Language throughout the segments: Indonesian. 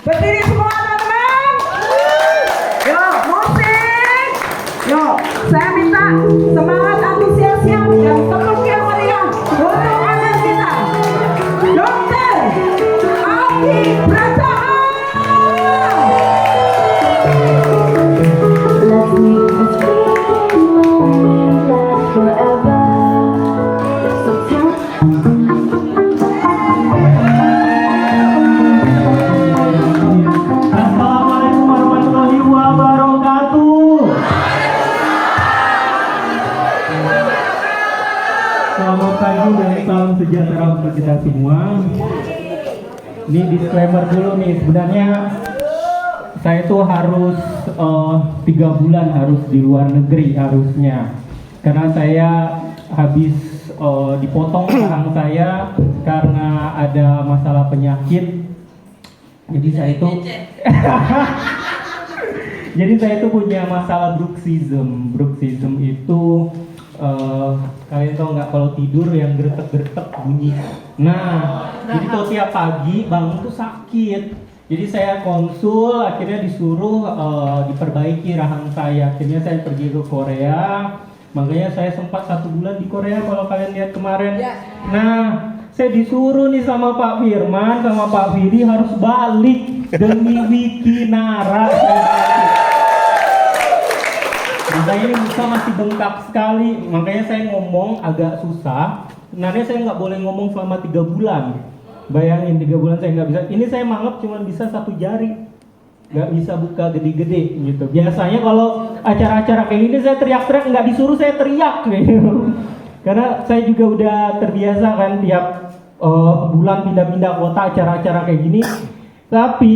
Berdiri semua teman-teman. Yuk, musik. Yuk, saya minta semangat antusiasnya dan tepuk yang meriah untuk anak kita, Dokter Aldi Pratama. Let's make this feeling last forever. So tell Assalamualaikum warahmatullahi wabarakatuh. Selamat pagi dan salam sejahtera untuk kita semua. Ini disclaimer dulu nih, sebenarnya saya tuh harus 3 bulan harus di luar negeri harusnya, karena saya habis dipotong rahang saya karena ada masalah penyakit. Jadi saya itu jadi saya itu punya masalah bruxism. Bruxism itu kalian tahu nggak kalau tidur yang gretek-gretek bunyi. Nah, jadi kalau tiap pagi bangun tuh sakit. Jadi saya konsul, akhirnya disuruh diperbaiki rahang saya. Akhirnya saya pergi ke Korea. Makanya saya sempat 1 bulan di Korea kalau kalian lihat kemarin. Nah, saya disuruh nih sama Pak Firman, sama Pak Fidi harus balik demi Wikinara. Makanya ini muka masih bengkak sekali. Makanya saya ngomong agak susah. Sebenarnya saya nggak boleh ngomong selama 3 bulan. Bayangin 3 bulan saya nggak bisa. Ini saya mangap cuma bisa 1 jari. Nggak bisa buka gede-gede gitu. Biasanya kalau acara-acara kayak gini saya teriak-teriak, nggak disuruh saya teriak gitu. Karena saya juga udah terbiasa kan tiap bulan pindah-pindah kota acara-acara kayak gini. Tapi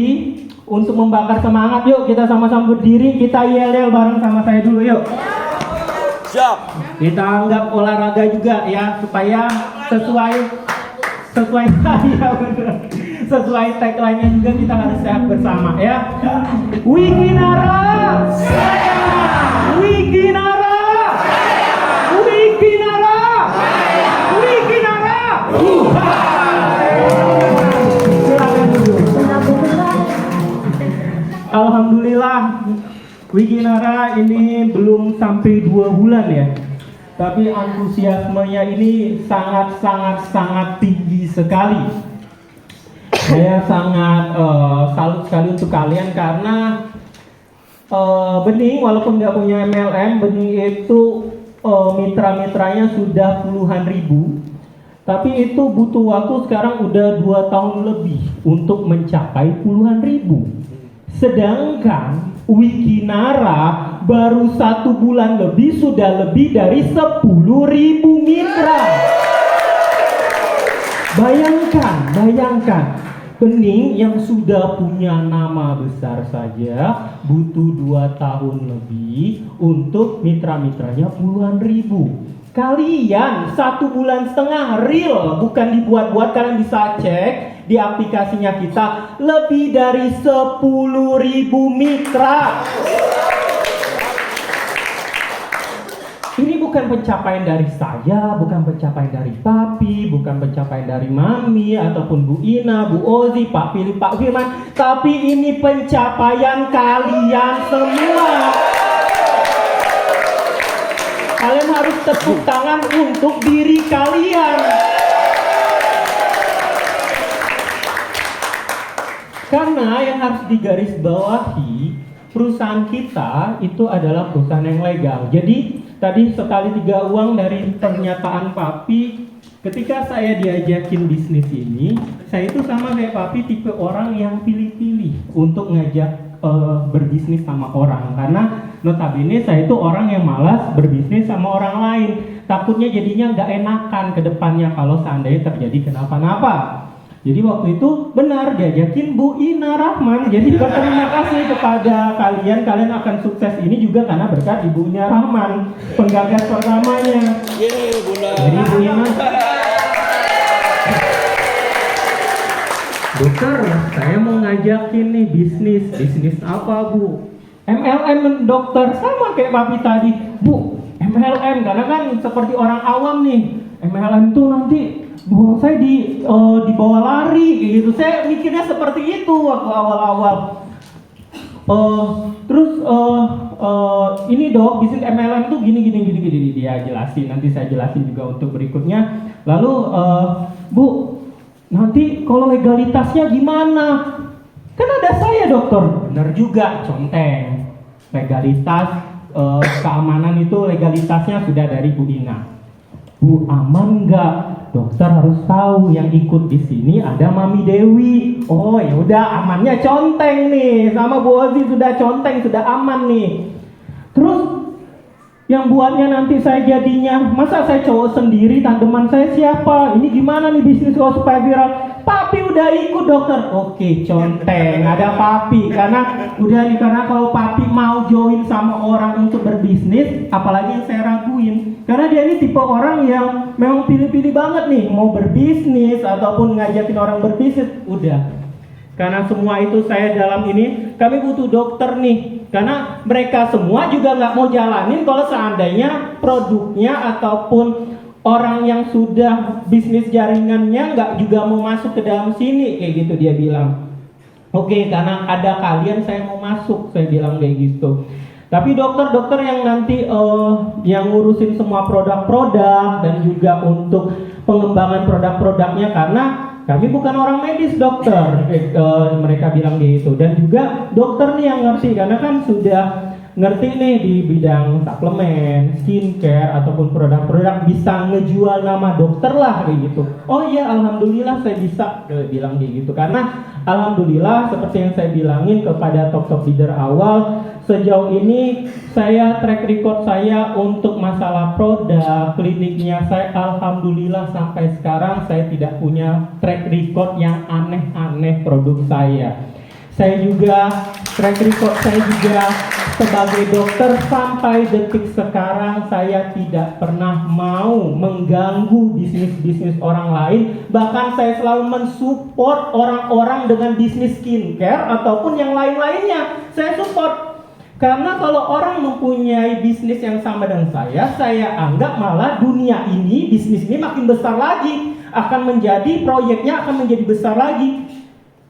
untuk membakar semangat, yuk kita sama-sama berdiri, kita yel-yel bareng sama saya dulu yuk. Siap. Kita anggap olahraga juga ya, supaya sesuai ya bener. Sesuai tagline-nya juga kita harus sehat bersama ya. Wikinara. Wikinara. Wikinara. Wikinara. Silakan dulu. Alhamdulillah, Wikinara ini belum sampai 2 bulan ya. Tapi antusiasmenya ini sangat tinggi sekali. Saya sangat salut sekali untuk kalian karena Bening walaupun nggak punya MLM, Bening itu mitra-mitranya sudah puluhan ribu. Tapi itu butuh waktu sekarang udah 2 tahun lebih untuk mencapai puluhan ribu. Sedangkan Wikinara baru 1 bulan lebih sudah lebih dari 10.000 mitra. Bayangkan, Bening yang sudah punya nama besar saja butuh 2 tahun lebih untuk mitra-mitranya puluhan ribu. Kalian 1,5 bulan real, bukan dibuat-buat. Kalian bisa cek di aplikasinya kita, lebih dari 10.000 mitra. Ini bukan pencapaian dari saya, bukan pencapaian dari Papi, bukan pencapaian dari Mami, ataupun Bu Ina, Bu Ozi, Pak Philip, Pak Firman. Tapi ini pencapaian kalian semua. Kalian harus tepuk tangan untuk diri kalian. Karena yang harus digarisbawahi, perusahaan kita itu adalah perusahaan yang legal. Jadi tadi sekali 3 uang dari pernyataan Papi, ketika saya diajakin bisnis ini, saya itu sama kayak Papi tipe orang yang pilih-pilih untuk ngajak berbisnis sama orang. Karena notabene saya itu orang yang malas berbisnis sama orang lain. Takutnya jadinya nggak enakan ke depannya kalau seandainya terjadi kenapa-napa. Jadi waktu itu benar diajakin Bu Ina Rahman. Jadi berterima kasih kepada kalian. Kalian akan sukses ini juga karena berkat Ibu Ina Rahman, penggagas pertamanya. Jadi Bu Ina, dokter, saya mau ngajakin nih bisnis apa Bu? MLM dokter, sama kayak Papi tadi. Bu, MLM karena kan seperti orang awam nih. MLM tuh nanti buang saya dibawa lari kayak gitu. Saya mikirnya seperti itu waktu awal-awal. Terus ini dok, bisnis MLM tuh gini dia jelasin. Nanti saya jelasin juga untuk berikutnya. Lalu Bu, nanti kalau legalitasnya gimana? Kan ada saya dokter. Benar juga, conteng. Legalitas keamanan itu legalitasnya sudah dari Bu Ina. Bu, aman nggak? Dokter harus tahu yang ikut di sini ada Mami Dewi. Oh ya udah, amannya conteng nih, sama Bu Ozi sudah conteng, sudah aman nih. Terus yang buatnya nanti saya jadinya, masa saya cowok sendiri, tandeman saya siapa? Ini gimana nih bisnis kalau supaya viral? Papi udah ikut dokter. Oke, conteng, ada papi. Karena kalau papi mau join sama orang untuk berbisnis, apalagi yang saya raguin. Karena dia ini tipe orang yang memang pilih-pilih banget nih, mau berbisnis ataupun ngajakin orang berbisnis, udah. Karena semua itu saya dalam ini, kami butuh dokter nih. Karena mereka semua juga nggak mau jalanin kalau seandainya produknya ataupun orang yang sudah bisnis jaringannya nggak juga mau masuk ke dalam sini, kayak gitu dia bilang. Oke, karena ada kalian saya mau masuk, saya bilang kayak gitu. Tapi dokter-dokter yang nanti yang ngurusin semua produk-produk dan juga untuk pengembangan produk-produknya, karena kami bukan orang medis dokter, mereka bilang gitu. Dan juga dokter nih yang ngerti, karena kan sudah ngerti nih di bidang suplemen, skincare ataupun produk-produk, bisa ngejual nama dokter lah kayak gitu. Oh iya, alhamdulillah saya bisa bilang kayak gitu. Karena alhamdulillah seperti yang saya bilangin kepada top leader awal, sejauh ini saya track record saya untuk masalah produk kliniknya saya alhamdulillah sampai sekarang saya tidak punya track record yang aneh-aneh produk saya. Saya juga track record saya juga sebagai dokter sampai detik sekarang saya tidak pernah mau mengganggu bisnis-bisnis orang lain. Bahkan saya selalu mensupport orang-orang dengan bisnis skincare ataupun yang lain-lainnya. Saya support. Karena kalau orang mempunyai bisnis yang sama dengan saya anggap malah dunia ini, bisnis ini makin besar lagi. Akan menjadi, proyeknya akan menjadi besar lagi.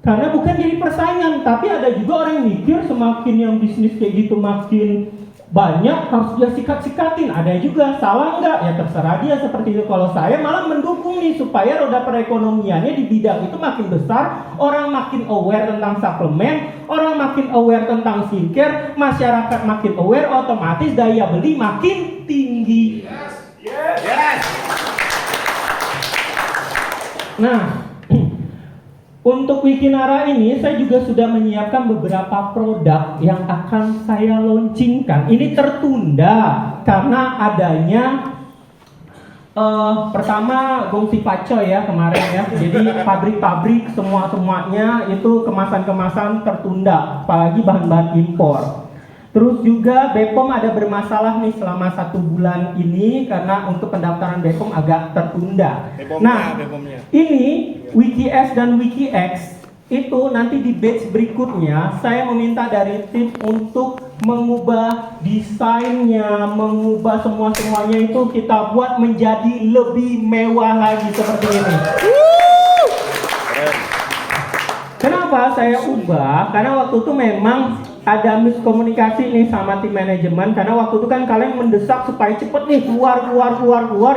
Karena bukan jadi persaingan, tapi ada juga orang yang mikir semakin yang bisnis kayak gitu makin banyak harus dia sikat-sikatin. Ada juga, salah nggak? Ya terserah dia seperti itu. Kalau saya malah mendukung nih supaya roda perekonomiannya di bidang itu makin besar, orang makin aware tentang suplemen, orang makin aware tentang skincare, masyarakat makin aware, otomatis daya beli makin tinggi. Yes. Nah, untuk Wikinara ini saya juga sudah menyiapkan beberapa produk yang akan saya launchingkan. Ini tertunda karena adanya pertama Gongsi Pacoy ya kemarin ya. Jadi pabrik-pabrik semuanya itu kemasan-kemasan tertunda, apalagi bahan-bahan impor. Terus juga BPOM ada bermasalah nih selama 1 bulan ini karena untuk pendaftaran BPOM agak tertunda. BPOM-nya. Ini WikiS dan WikiX itu nanti di batch berikutnya saya meminta dari tim untuk mengubah desainnya, mengubah semuanya itu kita buat menjadi lebih mewah lagi seperti ini. Kenapa saya ubah? Karena waktu itu memang ada miskomunikasi nih sama tim manajemen, karena waktu itu kan kalian mendesak supaya cepet nih keluar,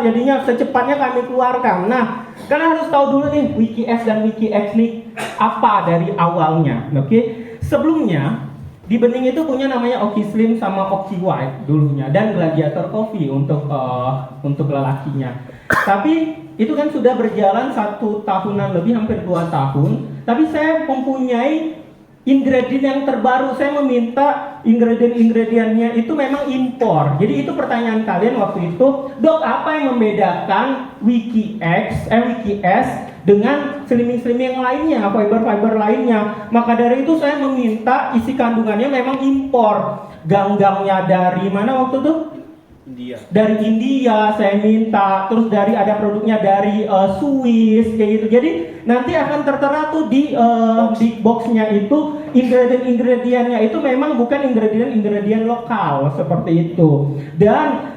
jadinya secepatnya kami keluarkan. Nah, kalian harus tahu dulu nih WikiS dan WikiX nih apa dari awalnya, oke? Sebelumnya di Bening itu punya namanya Oki Slim sama Oki White dulunya, dan Gladiator Coffee untuk lelakinya. Tapi itu kan sudah berjalan 1 tahunan lebih, hampir 2 tahun. Tapi saya mempunyai ingredient yang terbaru. Saya meminta ingredient-ingredientnya itu memang impor. Jadi itu pertanyaan kalian waktu itu, dok, apa yang membedakan WikiS dengan slimming yang lainnya, fiber lainnya? Maka dari itu saya meminta isi kandungannya memang impor. Gang-gangnya dari mana waktu itu? Dari India saya minta, terus ada produknya dari Swiss kayak gitu. Jadi nanti akan tertera tuh di boxnya itu ingredient-ingredientnya itu memang bukan ingredient lokal seperti itu. Dan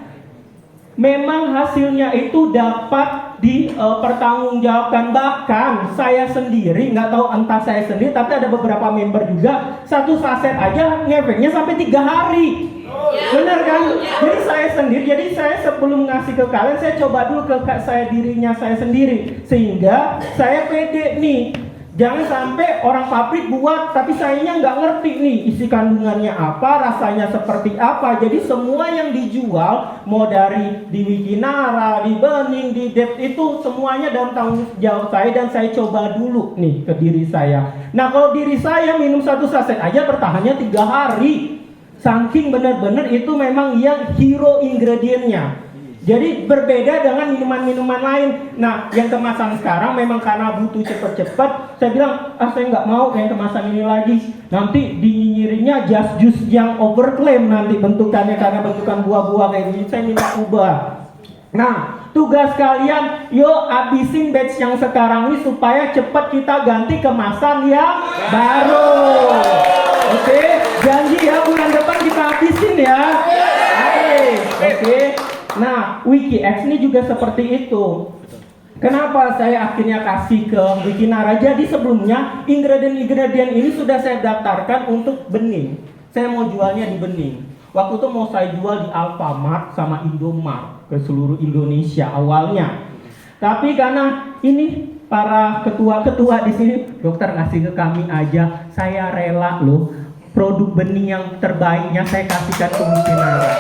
memang hasilnya itu dapat dipertanggungjawabkan. Bahkan saya sendiri, nggak tahu entah saya sendiri, tapi ada beberapa member juga, satu saset aja ngefeknya sampai 3 hari. Benar kan? Jadi saya sendiri, jadi saya sebelum ngasih ke kalian, saya coba dulu ke dirinya saya sendiri, sehingga saya pede nih. Jangan sampai orang pabrik buat, tapi sayanya nggak ngerti nih isi kandungannya apa, rasanya seperti apa. Jadi semua yang dijual, mau dari di Wikinara, di Bening, di Dep, itu semuanya dalam tanggung jawab saya, dan saya coba dulu nih ke diri saya. Nah, kalau diri saya minum satu saset aja bertahannya 3 hari. Saking benar-benar itu memang yang hero ingredientnya. Jadi berbeda dengan minuman-minuman lain. Nah, yang kemasan sekarang memang karena butuh cepet-cepet, saya bilang, saya nggak mau yang kemasan ini lagi. Nanti dinyinyirinya just juice yang overclaim nanti bentukannya, karena bentukan buah-buah kayak gini, saya minta ubah. Nah, tugas kalian, yuk abisin batch yang sekarang ini supaya cepat kita ganti kemasan yang baru. Oke, janji ya bulan depan kita habisin ya. Oke. Nah, WikiX ini juga seperti itu. Kenapa saya akhirnya kasih ke Wikinara? Jadi sebelumnya ingredient-ingredient ini sudah saya daftarkan untuk Bening. Saya mau jualnya di Bening. Waktu itu mau saya jual di Alfamart sama Indomart ke seluruh Indonesia awalnya. Tapi karena ini para ketua-ketua di sini, dokter ngasih ke kami aja, saya rela loh. Produk bening yang terbaiknya saya kasihkan ke Wikinara.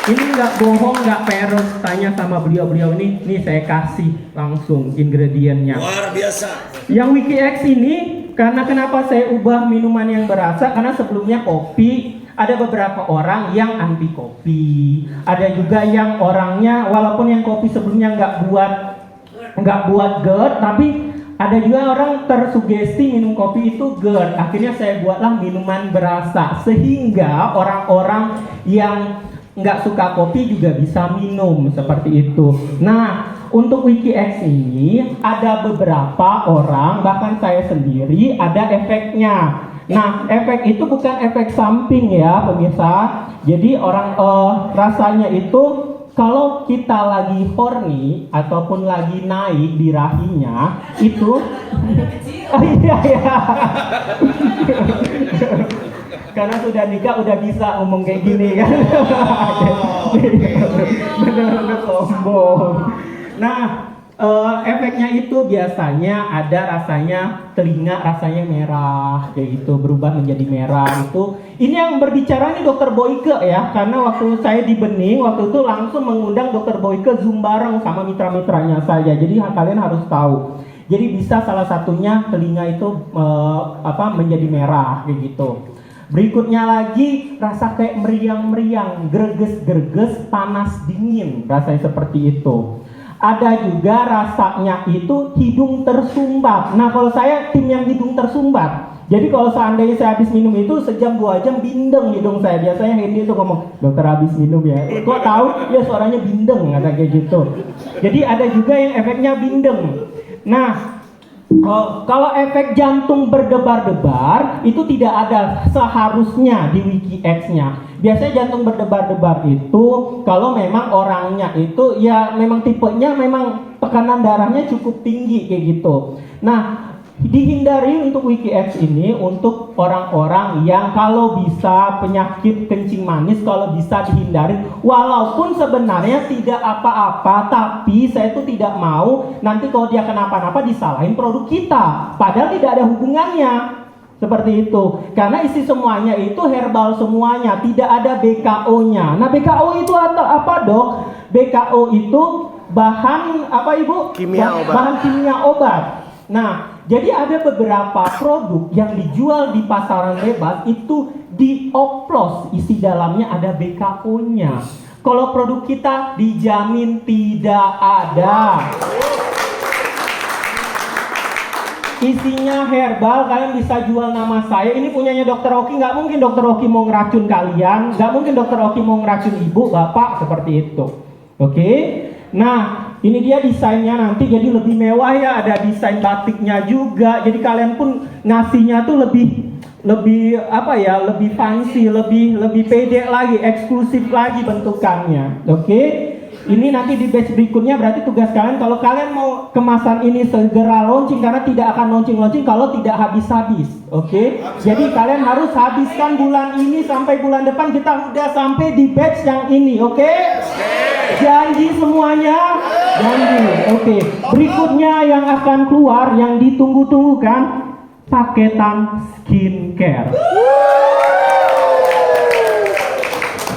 Ini nggak bohong, nggak peres. Tanya sama beliau-beliau ini, nih saya kasih langsung ingredientnya. Luar biasa. Yang WikiX ini, karena kenapa saya ubah minuman yang berasa? Karena sebelumnya kopi, ada beberapa orang yang anti kopi. Ada juga yang orangnya, walaupun yang kopi sebelumnya nggak buat GERD, tapi ada juga orang tersugesti minum kopi itu GERD. Akhirnya saya buatlah minuman berasa, sehingga orang-orang yang nggak suka kopi juga bisa minum seperti itu. Nah, untuk WikiX ini ada beberapa orang, bahkan saya sendiri ada efeknya. Nah, efek itu bukan efek samping ya pemirsa. Jadi orang rasanya itu kalau kita lagi horny ataupun lagi naik di rahinya itu iya. Karena sudah nikah udah bisa ngomong kayak gini kan. Bener-bener sombong. Nah, efeknya itu biasanya ada rasanya telinga rasanya merah kayak gitu, berubah menjadi merah itu. Ini yang berbicara ini Dokter Boyke ya, karena waktu saya di Bening waktu itu langsung mengundang Dokter Boyke Zoom bareng sama mitra-mitranya saya. Jadi kalian harus tahu. Jadi bisa salah satunya telinga itu menjadi merah kayak gitu. Berikutnya lagi rasa kayak meriang-meriang, greges-greges, panas dingin, rasanya seperti itu. Ada juga rasanya itu hidung tersumbat. Nah, kalau saya tim yang hidung tersumbat. Jadi kalau seandainya saya habis minum itu sejam 2 jam bindeng hidung saya. Biasanya Hendy itu ngomong, dokter habis minum ya. Kok tahu? Ya suaranya bindeng, kata kayak gitu. Jadi ada juga yang efeknya bindeng. Nah, kalau efek jantung berdebar-debar itu tidak ada seharusnya di WikiX-nya. Biasanya jantung berdebar-debar itu kalau memang orangnya itu ya memang tipenya memang tekanan darahnya cukup tinggi kayak gitu. Nah, dihindari untuk WikiX ini untuk orang-orang yang kalau bisa penyakit kencing manis kalau bisa dihindari, walaupun sebenarnya tidak apa-apa, tapi saya itu tidak mau nanti kalau dia kenapa-napa disalahin produk kita, padahal tidak ada hubungannya seperti itu, karena isi semuanya itu herbal semuanya, tidak ada BKO-nya. Nah, BKO itu apa dok? BKO itu bahan apa ibu? Bahan kimia obat. Nah, jadi ada beberapa produk yang dijual di pasaran bebas itu dioplos, isi dalamnya ada BKO-nya. Kalau produk kita dijamin tidak ada. Isinya herbal, kalian bisa jual nama saya. Ini punyanya Dokter Oki, nggak mungkin Dokter Oki mau ngeracun kalian, nggak mungkin Dokter Oki mau ngeracun ibu, bapak, seperti itu. Oke? Nah, ini dia desainnya nanti jadi lebih mewah ya, ada desain batiknya juga. Jadi kalian pun ngasihnya tuh lebih apa ya, lebih fancy, lebih pede lagi, eksklusif lagi bentukannya. Oke? Ini nanti di batch berikutnya berarti tugas kalian kalau kalian mau kemasan ini segera launching karena tidak akan launching kalau tidak habis-habis. Oke? Jadi kalian harus habiskan bulan ini sampai bulan depan kita udah sampai di batch yang ini. Oke? Janji semuanya? Janji. Oke. Berikutnya yang akan keluar yang ditunggu-tunggu kan paketan skincare.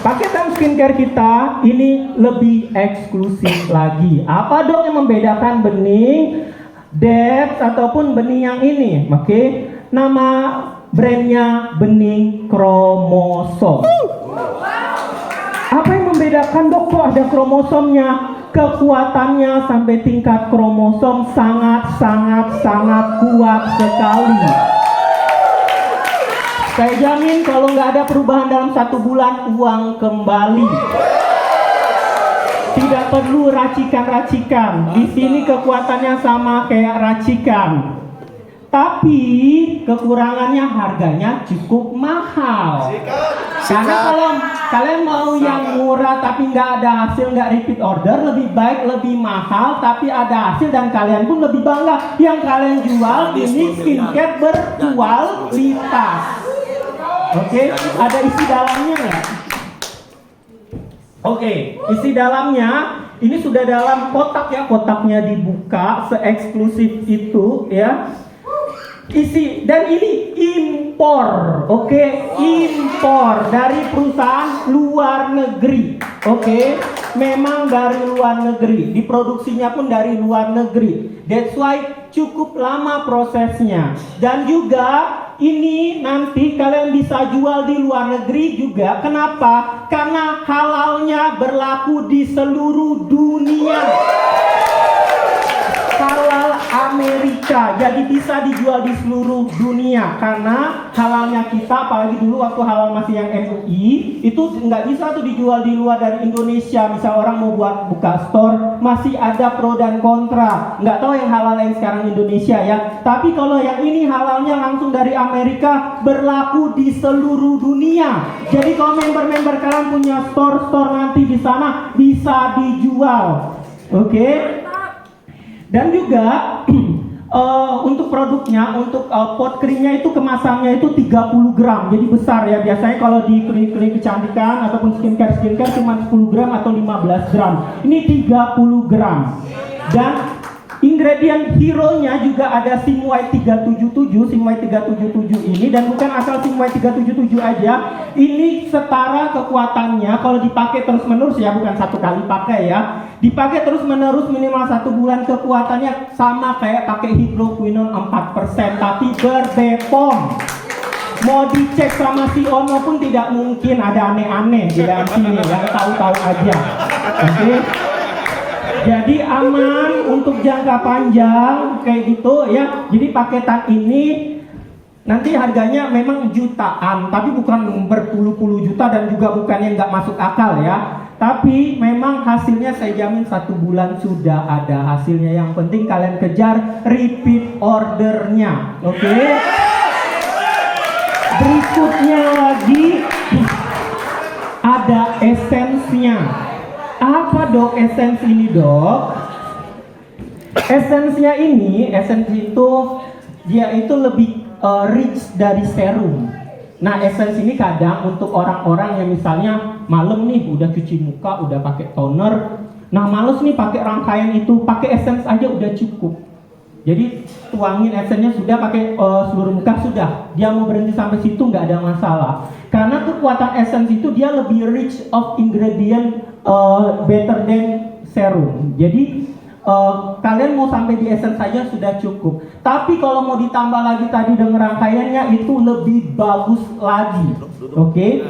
Paketan skincare kita ini lebih eksklusif lagi. Apa dong yang membedakan bening, depth ataupun bening yang ini? Oke, nama brandnya Bening Kromosom. Apa yang membedakan dok? Kok ada kromosomnya? Kekuatannya sampai tingkat kromosom sangat kuat sekali. Saya jamin kalau nggak ada perubahan dalam 1 bulan, uang kembali. Tidak perlu racikan-racikan. Di sini kekuatannya sama kayak racikan. Tapi kekurangannya harganya cukup mahal. Karena kalau kalian mau yang murah tapi nggak ada hasil, nggak repeat order, lebih baik lebih mahal tapi ada hasil dan kalian pun lebih bangga. Yang kalian jual ini skincare berkualitas. Oke, ada isi dalamnya nggak? Oke, isi dalamnya ini sudah dalam kotak ya, kotaknya dibuka se-eksklusif itu ya. Isi dan ini impor, oke, impor dari perusahaan luar negeri, oke, memang dari luar negeri, diproduksinya pun dari luar negeri. That's why cukup lama prosesnya dan juga ini nanti kalian bisa jual di luar negeri juga. Kenapa? Karena halalnya berlaku di seluruh dunia. Halal Amerika, jadi bisa dijual di seluruh dunia karena halalnya kita, apalagi dulu waktu halal masih yang MUI itu nggak bisa tuh dijual di luar dari Indonesia. Misal orang mau buat buka store masih ada pro dan kontra, nggak tahu yang halal yang sekarang Indonesia ya. Tapi kalau yang ini halalnya langsung dari Amerika, berlaku di seluruh dunia. Jadi kalau member-member kalian punya store nanti di sana bisa dijual, oke? Dan juga untuk produknya, untuk pot krimnya itu kemasannya itu 30 gram, jadi besar ya. Biasanya kalau di klinik-klinik kecantikan ataupun skincare cuma 10 gram atau 15 gram. Ini 30 gram. Dan ingredient hero-nya juga ada Sim White 377. Sim White 377 ini, dan bukan asal Sim White 377 aja. Ini setara kekuatannya kalau dipakai terus-menerus ya, bukan satu kali pakai ya. Dipakai terus-menerus minimal 1 bulan, kekuatannya sama kayak pakai hidroquinone 4%, tapi berbepom. Mau dicek sama si Ono pun tidak mungkin ada aneh-aneh di dalam sini, yang tahu-tahu aja. Oke. Jadi aman untuk jangka panjang kayak gitu ya. Jadi paketan ini nanti harganya memang jutaan, tapi bukan berpuluh-puluh juta dan juga bukan yang nggak masuk akal ya. Tapi memang hasilnya saya jamin 1 bulan sudah ada hasilnya. Yang penting kalian kejar repeat ordernya, oke? Berikutnya lagi ada esensinya. Apa dok esensi ini dok? Esensinya ini, esensi itu dia itu lebih rich dari serum. Nah esensi ini kadang untuk orang-orang yang misalnya malam nih udah cuci muka, udah pakai toner, nah males nih pakai rangkaian itu, pakai essence aja udah cukup. Jadi tuangin essence-nya sudah, pakai seluruh muka sudah. Dia mau berhenti sampai situ nggak ada masalah. Karena kekuatan essence itu dia lebih rich of ingredient, better than serum. Jadi kalian mau sampai di essence saja sudah cukup. Tapi kalau mau ditambah lagi tadi dengan rangkaiannya itu lebih bagus lagi. Oke?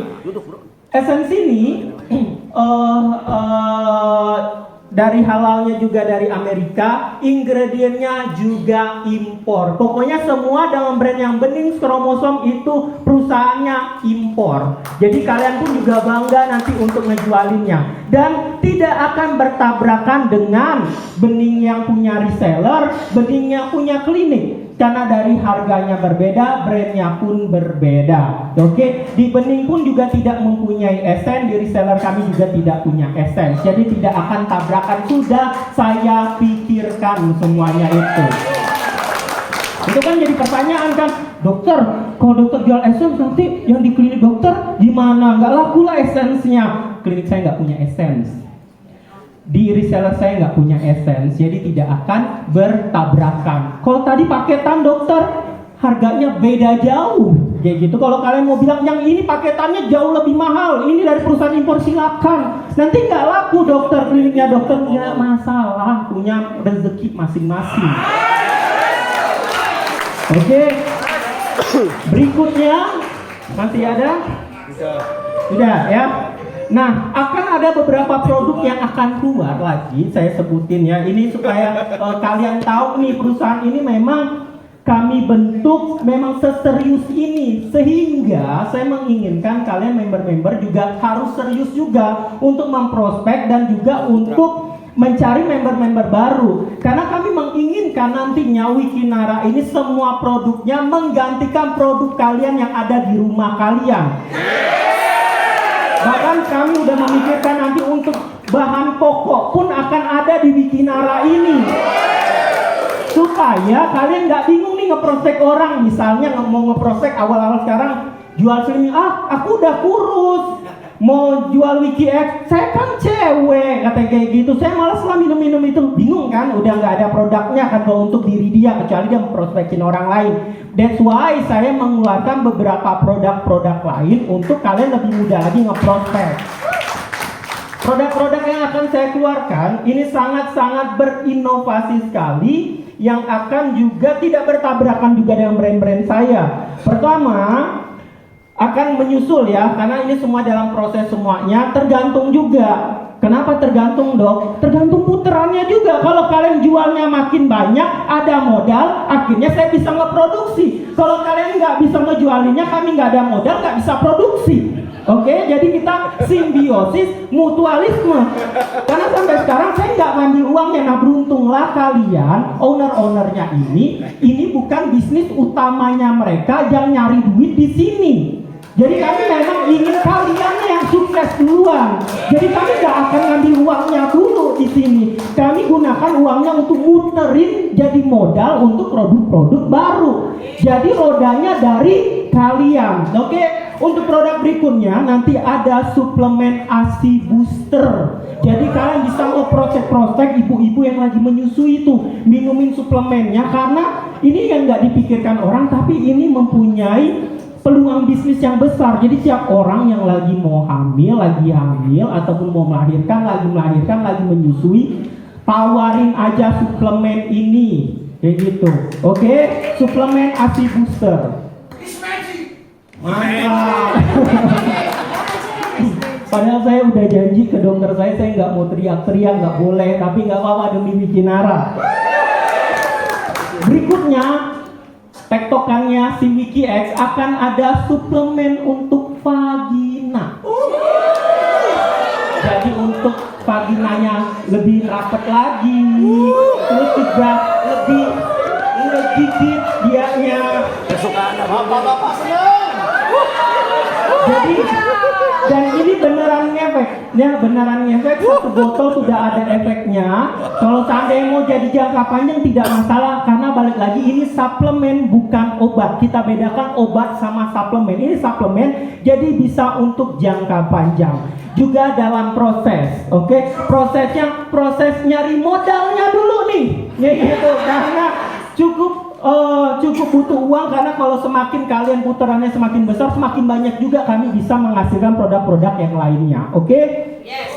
Essence ini dari halalnya juga dari Amerika, ingredientnya juga impor. Pokoknya semua dalam brand yang Bening Kromosom itu perusahaannya impor. Jadi kalian pun juga bangga nanti untuk ngejualinnya. Dan tidak akan bertabrakan dengan Bening yang punya reseller, Bening yang punya klinik. karena dari harganya berbeda, brandnya pun berbeda. Oke, di Bening pun juga tidak mempunyai esen, di reseller kami juga tidak punya esen. Jadi tidak akan tabrakan, sudah saya pikirkan semuanya itu. Itu kan jadi pertanyaan kan, dokter, kalau dokter jual essence nanti yang di klinik dokter gimana? Nggak laku lah essence-nya. Klinik saya nggak punya essence. Di reseller saya nggak punya essence, jadi tidak akan bertabrakan. Kalau tadi paketan dokter, harganya beda jauh. Kayak gitu, kalau kalian mau bilang yang ini paketannya jauh lebih mahal, ini dari perusahaan impor, silakan. Nanti nggak laku dokter, kliniknya dokter punya masalah, punya rezeki masing-masing. Oke, berikutnya masih ada? Sudah ya. Nah, akan ada beberapa produk yang akan keluar lagi, saya sebutin ya. Ini supaya kalian tahu nih, perusahaan ini memang kami bentuk memang seserius ini, sehingga saya menginginkan kalian member-member juga harus serius juga untuk memprospek dan juga untuk mencari member-member baru. Karena kami menginginkan nantinya Wikinara ini semua produknya menggantikan produk kalian yang ada di rumah kalian. Bahkan kami udah memikirkan nanti untuk bahan pokok pun akan ada di Wikinara ini, supaya kalian nggak bingung nih ngeprospek orang. Misalnya mau ngeprospek awal-awal sekarang jual sini, aku udah kurus, mau jual Wiki X, saya kan cewek, katanya kayak gitu, saya malas lah minum-minum itu. Bingung kan, udah nggak ada produknya kan kalau untuk diri dia, kecuali dia memprospekin orang lain. That's why saya mengeluarkan beberapa produk-produk lain untuk kalian lebih mudah lagi ngeprospek. Produk-produk yang akan saya keluarkan ini sangat-sangat berinovasi sekali, yang akan juga tidak bertabrakan juga dengan brand-brand saya. Pertama, akan menyusul ya, karena ini semua dalam proses semuanya, tergantung juga. Kenapa tergantung dok? Tergantung puterannya juga. Kalau kalian jualnya makin banyak, ada modal, akhirnya saya bisa ngeproduksi. Kalau kalian nggak bisa ngejualinnya, kami nggak ada modal, nggak bisa produksi. Oke, jadi kita simbiosis mutualisme. Karena sampai sekarang saya nggak ngambil uangnya. Nah, beruntunglah kalian, owner-ownernya ini bukan bisnis utamanya mereka yang nyari duit di sini. Jadi kami memang ingin kalian yang sukses duluan. Jadi kami nggak akan ngambil uangnya dulu di sini. Kami gunakan uangnya untuk muterin jadi modal untuk produk-produk baru. Jadi rodanya dari kalian. Oke, untuk produk berikutnya nanti ada suplemen ASI booster. Jadi kalian bisa ngeprospek ibu-ibu yang lagi menyusui itu, minumin suplemennya, karena ini yang nggak dipikirkan orang, tapi ini mempunyai peluang bisnis yang besar. Jadi tiap orang yang lagi mau hamil, ataupun mau melahirkan, lagi menyusui, tawarin aja suplemen ini, kayak gitu. Oke, suplemen ASI booster. Mantap. Padahal saya udah janji ke dokter saya nggak mau teriak-teriak, nggak boleh, tapi nggak apa-apa demi Wikinara. Berikutnya, tektokannya si Wiki X akan ada suplemen untuk vagina. Jadi untuk vaginanya lebih rapat lagi, terus juga lebih ngegigit dianya. Kesukaan bapak-bapak senang. Jadi, dan ini beneran ngefek, satu botol sudah ada efeknya. Kalau seandainya mau jadi jangka panjang tidak masalah, karena balik lagi ini suplemen bukan obat. Kita bedakan obat sama suplemen. Ini suplemen, jadi bisa untuk jangka panjang. Juga dalam proses, oke? Proses nyari modalnya dulu nih, gitu. Karena cukup butuh uang, karena kalau semakin kalian putarannya semakin besar, semakin banyak juga kami bisa menghasilkan produk-produk yang lainnya. Oke? Yes.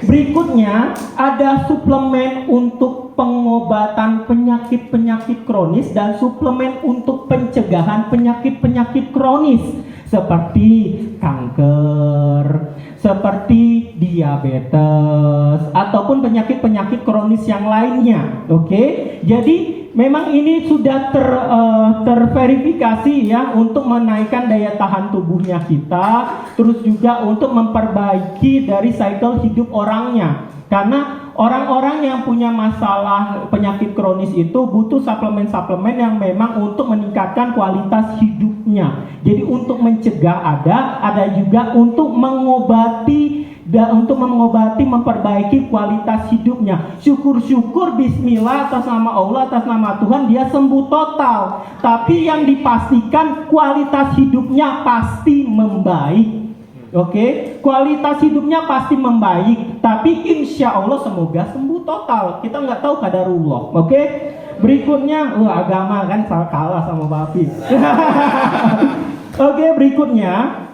Berikutnya ada suplemen untuk pengobatan penyakit-penyakit kronis dan suplemen untuk pencegahan penyakit-penyakit kronis seperti kanker, seperti diabetes, ataupun penyakit-penyakit kronis yang lainnya. Oke? Jadi memang ini sudah terverifikasi ya, untuk menaikkan daya tahan tubuhnya kita, terus juga untuk memperbaiki dari cycle hidup orangnya. Karena orang-orang yang punya masalah penyakit kronis itu butuh suplemen-suplemen yang memang untuk meningkatkan kualitas hidupnya. Jadi untuk mencegah ada juga untuk mengobati, memperbaiki kualitas hidupnya. Syukur-syukur bismillah atas nama Allah, atas nama Tuhan dia sembuh total. Tapi yang dipastikan kualitas hidupnya pasti membaik. Oke, kualitas hidupnya pasti membaik, tapi insya Allah semoga sembuh total. Kita nggak tahu kadarullah. Oke, berikutnya, agama kan kalah sama Bapi. Oke, berikutnya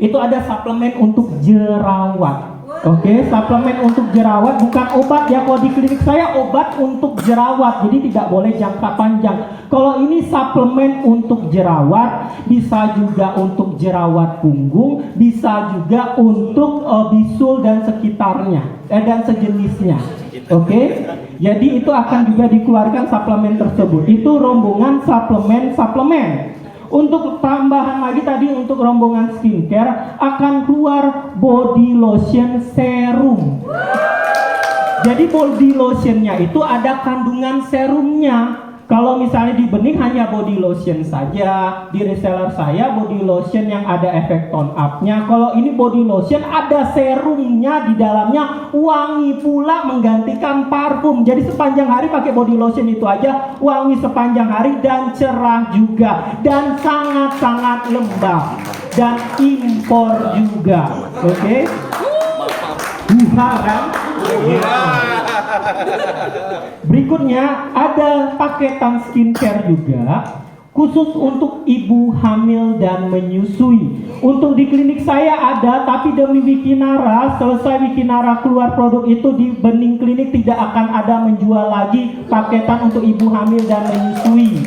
itu ada suplemen untuk jerawat. Oke, suplemen untuk jerawat bukan obat ya. Kalau di klinik saya obat untuk jerawat, jadi tidak boleh jangka panjang. Kalau ini suplemen untuk jerawat, bisa juga untuk jerawat punggung, bisa juga untuk bisul dan sekitarnya dan sejenisnya. Oke, jadi itu akan juga dikeluarkan suplemen tersebut. Itu rombongan suplemen. Untuk tambahan lagi tadi untuk rombongan skincare akan keluar body lotion serum. Jadi body lotionnya itu ada kandungan serumnya. Kalau misalnya di bening hanya body lotion saja, di reseller saya body lotion yang ada efek tone up-nya. Kalau ini body lotion ada serumnya di dalamnya, wangi pula menggantikan parfum. Jadi sepanjang hari pakai body lotion itu aja, wangi sepanjang hari dan cerah juga, dan sangat-sangat lembab dan impor juga. Oke? Kan? Berikutnya ada paketan skincare juga khusus untuk ibu hamil dan menyusui. Untuk di klinik saya ada, tapi demi Wikinara, selesai Wikinara keluar produk itu di Bening Klinik tidak akan ada menjual lagi paketan untuk ibu hamil dan menyusui.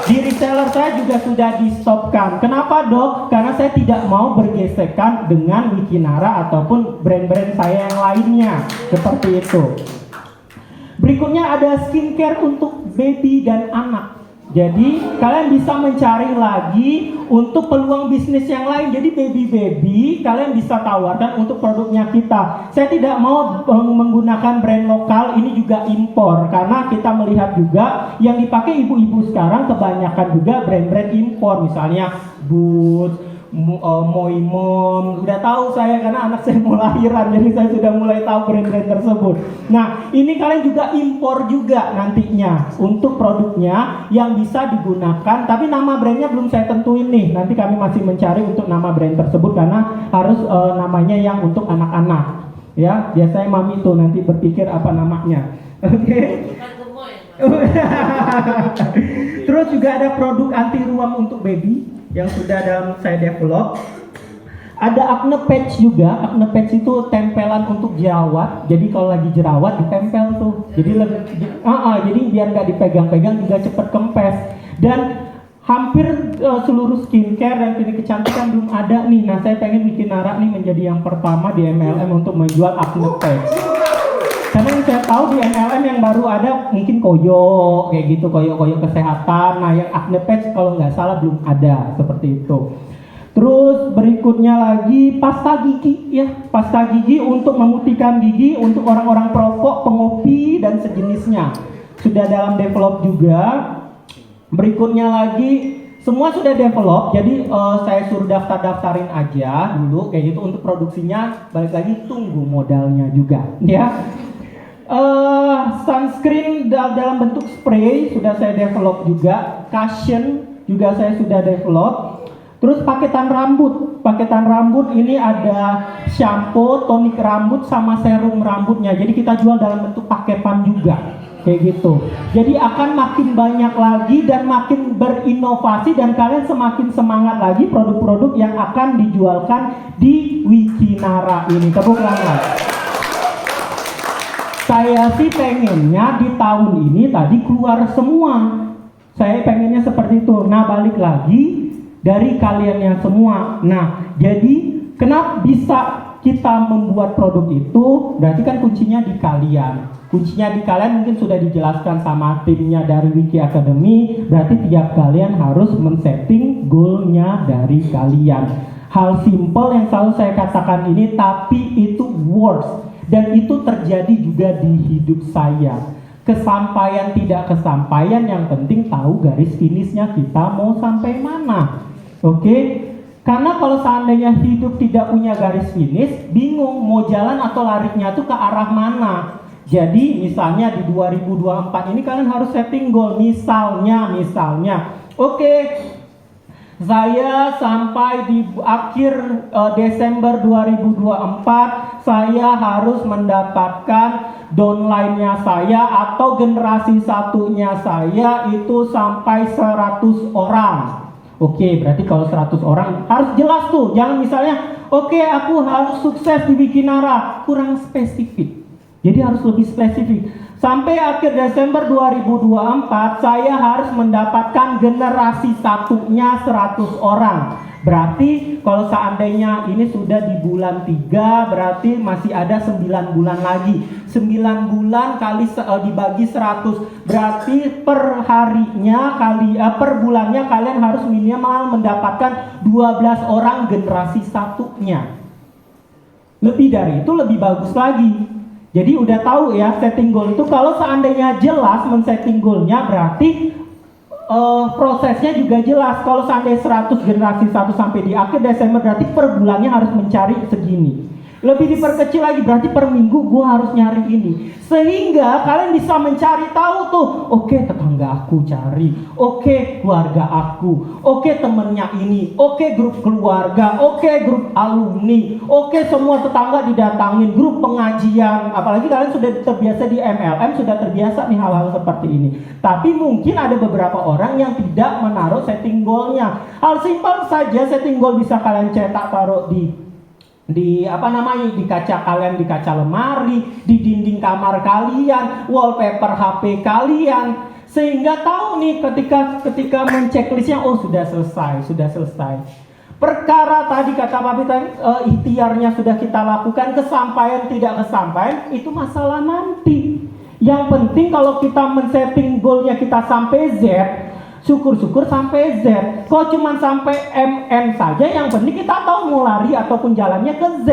Di reseller saya juga sudah di stopkan. Kenapa dok? Karena saya tidak mau bergesekan dengan Wikinara ataupun brand-brand saya yang lainnya. Seperti itu. Berikutnya ada skincare untuk baby dan anak. Jadi kalian bisa mencari lagi untuk peluang bisnis yang lain. Jadi baby kalian bisa tawarkan untuk produknya kita. Saya tidak mau menggunakan brand lokal, ini juga impor. Karena kita melihat juga yang dipakai ibu-ibu sekarang kebanyakan juga brand-brand impor. Misalnya Boots, Moimom, udah tahu saya karena anak saya mau lahiran, jadi saya sudah mulai tahu brand-brand tersebut. Nah, ini kalian juga impor juga nantinya untuk produknya yang bisa digunakan, tapi nama brandnya belum saya tentuin nih. Nanti kami masih mencari untuk nama brand tersebut karena harus namanya yang untuk anak-anak. Ya, biasanya mami tuh nanti berpikir apa namanya. Oke. Terus juga ada produk anti ruam untuk baby yang sudah dalam saya develop. Ada acne patch juga. Acne patch itu tempelan untuk jerawat. Jadi kalau lagi jerawat ditempel tuh. Jadi jadi biar nggak dipegang-pegang juga cepet kempes. Dan hampir seluruh skincare dan klinik kecantikan belum ada nih. Nah saya pengen Wikinara nih menjadi yang pertama di MLM untuk menjual acne patch. Karena yang saya tahu di MLM yang baru ada mungkin koyo kayak gitu, koyo kesehatan. Nah yang acne patch kalau nggak salah belum ada seperti itu. Terus berikutnya lagi pasta gigi ya, pasta gigi untuk memutihkan gigi untuk orang-orang perokok, pengopi dan sejenisnya sudah dalam develop juga. Berikutnya lagi semua sudah develop, jadi saya suruh daftarin aja dulu kayak gitu untuk produksinya. Balik lagi tunggu modalnya juga ya. Sunscreen dalam bentuk spray sudah saya develop juga. Cushion juga saya sudah develop. Terus paketan rambut ini ada shampoo, tonik rambut sama serum rambutnya. Jadi kita jual dalam bentuk paketan juga kayak gitu. Jadi akan makin banyak lagi dan makin berinovasi dan kalian semakin semangat lagi produk-produk yang akan dijualkan di Wikinara ini. Tepuk tangan. Saya sih pengennya di tahun ini tadi keluar semua. Saya pengennya seperti itu. Nah balik lagi dari kaliannya semua. Nah jadi kenapa bisa kita membuat produk itu? Berarti kan kuncinya di kalian. Kuncinya di kalian mungkin sudah dijelaskan sama timnya dari Wiki Academy. Berarti tiap kalian harus men-setting goalnya dari kalian. Hal simple yang selalu saya katakan ini, tapi itu works. Dan itu terjadi juga di hidup saya. Kesampaian tidak kesampaian, yang penting tahu garis finishnya kita mau sampai mana. Oke? Karena kalau seandainya hidup tidak punya garis finish, bingung mau jalan atau larinya tuh ke arah mana. Jadi misalnya di 2024 ini kalian harus setting goal. Misalnya, oke, saya sampai di akhir Desember 2024 saya harus mendapatkan downline-nya saya atau generasi satunya saya itu sampai 100 orang. Oke, berarti kalau 100 orang harus jelas tuh. Jangan misalnya, oke, aku harus sukses di Bikinara, kurang spesifik. Jadi harus lebih spesifik. Sampai akhir Desember 2024 saya harus mendapatkan generasi satunya 100 orang. Berarti kalau seandainya ini sudah di bulan 3, berarti masih ada 9 bulan lagi. 9 bulan kali dibagi 100, berarti per harinya per bulannya kalian harus minimal mendapatkan 12 orang generasi satunya. Lebih dari itu lebih bagus lagi. Jadi udah tahu ya setting goal itu. Kalau seandainya jelas men-setting goalnya, berarti prosesnya juga jelas. Kalau seandainya 100 generasi 1 sampai di akhir Desember, berarti per bulannya harus mencari segini. Lebih diperkecil lagi, berarti per minggu gue harus nyari ini. Sehingga kalian bisa mencari tahu tuh, oke, tetangga aku cari, oke, keluarga aku, oke, temennya ini, oke, grup keluarga, oke, grup alumni, oke, semua tetangga didatangin, grup pengajian. Apalagi kalian sudah terbiasa di MLM, sudah terbiasa nih hal-hal seperti ini. Tapi mungkin ada beberapa orang yang tidak menaruh setting goalnya. Hal simpel saja, setting goal bisa kalian cetak, taruh di kaca kalian, di kaca lemari, di dinding kamar kalian, wallpaper HP kalian, sehingga tahu nih ketika menceklisnya, oh sudah selesai. Perkara tadi kata Papi tadi, ikhtiarnya sudah kita lakukan, kesampaian tidak kesampaian itu masalah nanti. Yang penting kalau kita men-setting goalnya kita sampai Z, syukur-syukur sampai Z. Kalau cuma sampai MN saja, yang penting kita tahu mau lari ataupun jalannya ke Z.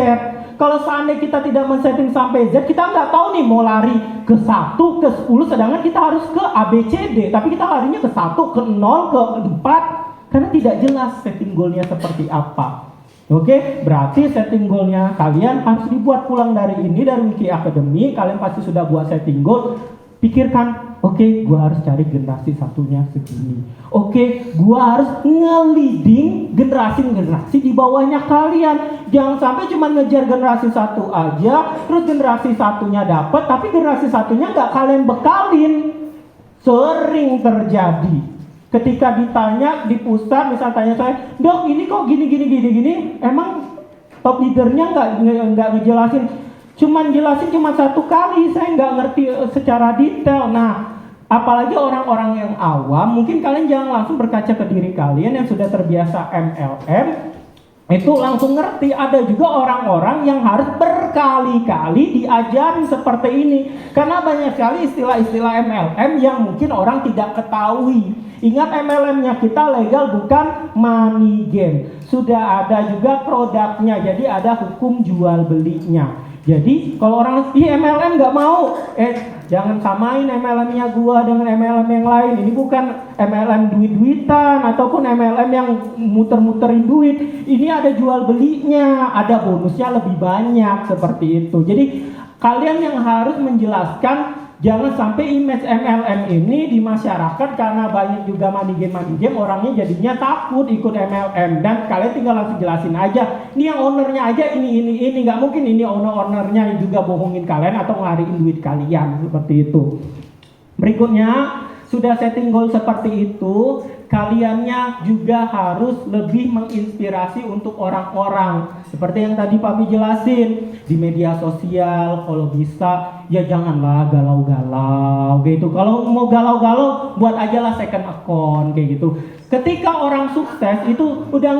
Kalau seandainya kita tidak men-setting sampai Z, kita nggak tahu nih mau lari ke 1, ke 10, sedangkan kita harus ke ABCD. Tapi kita larinya ke 1, ke 0, ke 4, karena tidak jelas setting goalnya seperti apa. Oke, berarti setting goalnya kalian harus dibuat pulang dari ini, dari Wiki Academy. Kalian pasti sudah buat setting goal. Pikirkan, oke, gua harus cari generasi satunya segini. Oke, gua harus nge-leading generasi di bawahnya kalian. Jangan sampai cuma ngejar generasi satu aja, terus generasi satunya dapat, tapi generasi satunya nggak kalian bekalin. Sering terjadi. Ketika ditanya di pusat, misal tanya saya, dok ini kok gini, emang top leadernya nggak ngejelasin. Cuman jelasin cuma 1 kali, saya nggak ngerti secara detail. Nah, apalagi orang-orang yang awam, mungkin kalian jangan langsung berkaca ke diri kalian yang sudah terbiasa MLM, itu langsung ngerti. Ada juga orang-orang yang harus berkali-kali diajarin seperti ini. Karena banyak sekali istilah-istilah MLM yang mungkin orang tidak ketahui. Ingat, MLM-nya kita legal, bukan money game. Sudah ada juga produknya, jadi ada hukum jual belinya. Jadi kalau orang MLM nggak mau, jangan samain MLM-nya gua dengan MLM yang lain. Ini bukan MLM duit-duitan ataupun MLM yang muter-muterin duit. Ini ada jual belinya, ada bonusnya lebih banyak seperti itu. Jadi kalian yang harus menjelaskan. Jangan sampai image MLM ini di masyarakat, karena banyak juga money game orangnya jadinya takut ikut MLM, dan kalian tinggal langsung jelasin aja, ini yang ownernya aja ini nggak mungkin ini ownernya juga bohongin kalian atau ngariin duit kalian seperti itu. Berikutnya, sudah setting goal seperti itu, kaliannya juga harus lebih menginspirasi untuk orang-orang. Seperti yang tadi Papi jelasin, di media sosial kalau bisa ya janganlah galau-galau gitu. Kalau mau galau-galau, buat aja lah second account kayak gitu. Ketika orang sukses itu udah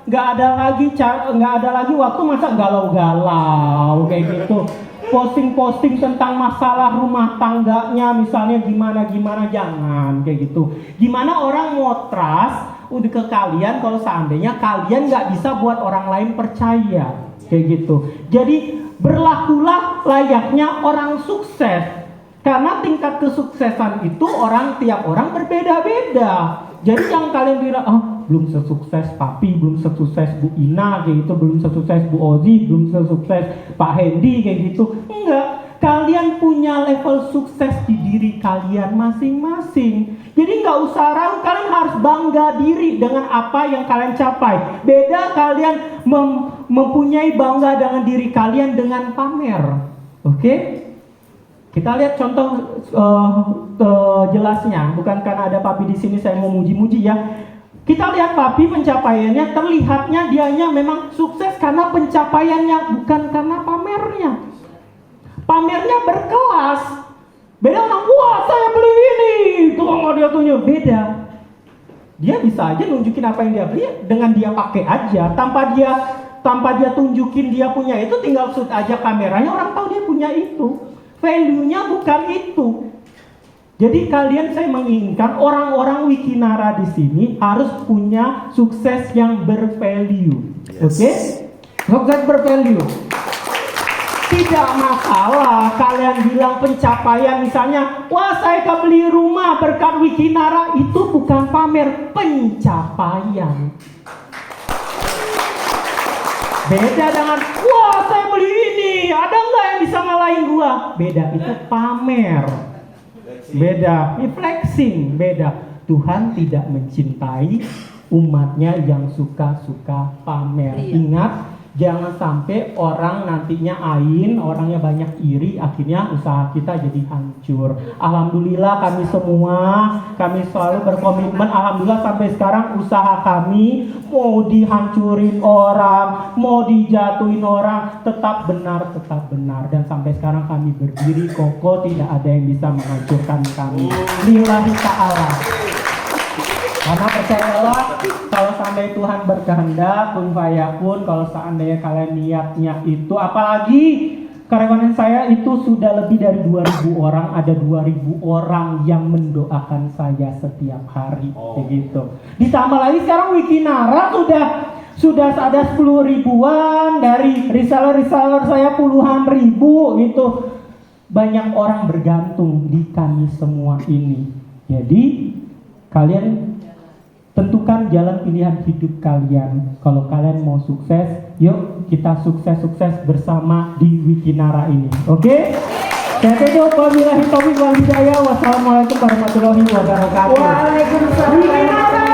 nggak ada lagi waktu masa galau-galau kayak gitu. Posting-posting tentang masalah rumah tangganya, misalnya gimana jangan kayak gitu. Gimana orang mau trust udah ke kalian kalau seandainya kalian nggak bisa buat orang lain percaya kayak gitu. Jadi berlakulah layaknya orang sukses. Karena tingkat kesuksesan itu tiap orang berbeda-beda. Jadi yang kalian bilang, belum sesukses Papi, belum sesukses Bu Ina kayak gitu, belum sesukses Bu Ozi, belum sesukses Pak Hendy kayak gitu. Enggak. Kalian punya level sukses di diri kalian masing-masing. Jadi nggak usah ragu, kalian harus bangga diri dengan apa yang kalian capai. Beda kalian mempunyai bangga dengan diri kalian dengan pamer. Oke? Kita lihat contoh jelasnya. Bukan karena ada Papi di sini saya mau muji-muji ya. Kita lihat Papi pencapaiannya, terlihatnya dianya memang sukses karena pencapaiannya, bukan karena pamernya. Pamernya berkelas. Beda orang, wah saya beli ini, tuh dia tunjuk. Beda. Dia bisa aja nunjukin apa yang dia beli dengan dia pakai aja, tanpa dia tunjukin dia punya itu, tinggal shoot aja kameranya, orang tahu dia punya itu. Value-nya bukan itu. Jadi kalian, saya menginginkan orang-orang Wikinara di sini harus punya sukses yang bervalue. Oke? Sukses bervalue. Tidak masalah kalian bilang pencapaian, misalnya, wah saya kebeli rumah berkat Wikinara, itu bukan pamer, pencapaian. Beda dengan, wah saya beli ini, ada nggak yang bisa ngalahin gua? Beda, itu pamer. Beda, flexing, beda. Tuhan tidak mencintai umatnya yang suka-suka pamer. Ingat, jangan sampai orang nantinya orangnya banyak iri, akhirnya usaha kita jadi hancur. Alhamdulillah kami selalu berkomitmen. Alhamdulillah sampai sekarang usaha kami mau dihancurin orang, mau dijatuhin orang, tetap benar. Dan sampai sekarang kami berdiri kokoh, tidak ada yang bisa menghancurkan kami. Lillahi ta'ala. Karena percayalah, kalau sampai Tuhan berkehendak, kun fayakun, kalau seandainya kalian niatnya itu, apalagi karyawan saya itu sudah lebih dari 2.000 orang, ada 2.000 orang yang mendoakan saya setiap hari, begitu. Ditambah lagi sekarang Wikinara sudah ada 10 ribuan, dari reseller saya puluhan ribu, itu banyak orang bergantung di kami semua ini. Jadi kalian tentukan jalan pilihan hidup kalian. Kalau kalian mau sukses, yuk kita sukses bersama di Wikinara ini. Oke? Saya tutup, wabillahi taufiq wal hidayah. Wassalamualaikum warahmatullahi wabarakatuh. Waalaikumsalam. Wikinara.